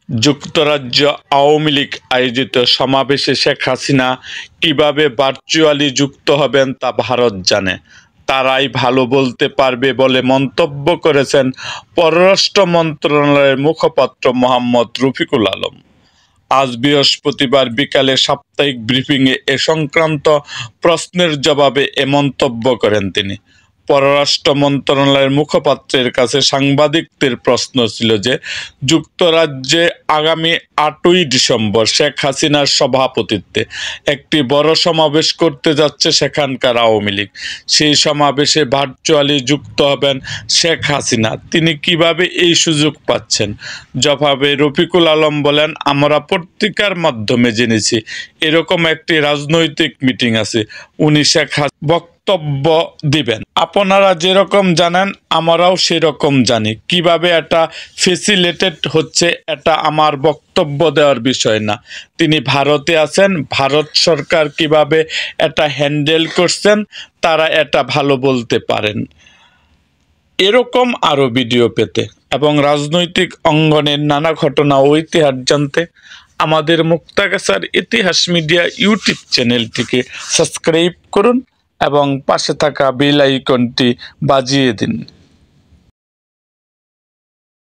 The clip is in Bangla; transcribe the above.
যুক্তরাজ্য আওয়ামী লীগ আয়োজিত সমাবেশে শেখ হাসিনা কীভাবে ভার্চুয়ালি যুক্ত হবেন তা ভারত জানে, তারাই ভালো বলতে পারবে বলে মন্তব্য করেছেন পররাষ্ট্র মন্ত্রণালয়ের মুখপাত্র মোহাম্মদ রফিকুল আলম। আজ বৃহস্পতিবার বিকালে সাপ্তাহিক ব্রিফিংয়ে এ সংক্রান্ত প্রশ্নের জবাবে এ মন্তব্য করেন তিনি। পররাষ্ট্র মন্ত্রণালয়ের মুখপাত্রের কাছে সাংবাদিকদের প্রশ্ন ছিল যে যুক্তরাজ্যে আগামী 8ই ডিসেম্বর শেখ হাসিনার সভাপতিত্বে একটি বড় সমাবেশ করতে যাচ্ছে সেখানকার আওয়ামী লীগ। সেই সমাবেশে ভার্চুয়ালি যুক্ত হবেন শেখ হাসিনা। তিনি কিভাবে এই সুযোগ পাচ্ছেন? জবাবে রফিকুল আলম বলেন, আমরা পত্রিকার মাধ্যমে জেনেছি এরকম একটি রাজনৈতিক মিটিং আছে, উনি শেখ বক্তব্য দিবেন। আপনারা যেরকম জানেন আমরাও সেরকম জানি। কিভাবে এটা ফেসিলিটেট হচ্ছে এটা আমার বক্তব্য দেওয়ার বিষয় না। তিনি ভারতে আছেন, ভারত সরকার কিভাবে এটা হ্যান্ডেল করছেন তারা এটা ভালো বলতে পারেন। এরকম আরও ভিডিও পেতে এবং রাজনৈতিক অঙ্গনের নানা ঘটনা ও ইতিহাস জানতে আমাদের মুক্তাগাছার ইতিহাস মিডিয়া ইউটিউব চ্যানেলটিকে সাবস্ক্রাইব করুন এবং পাশে থাকা বেল আইকনটি বাজিয়ে দিন।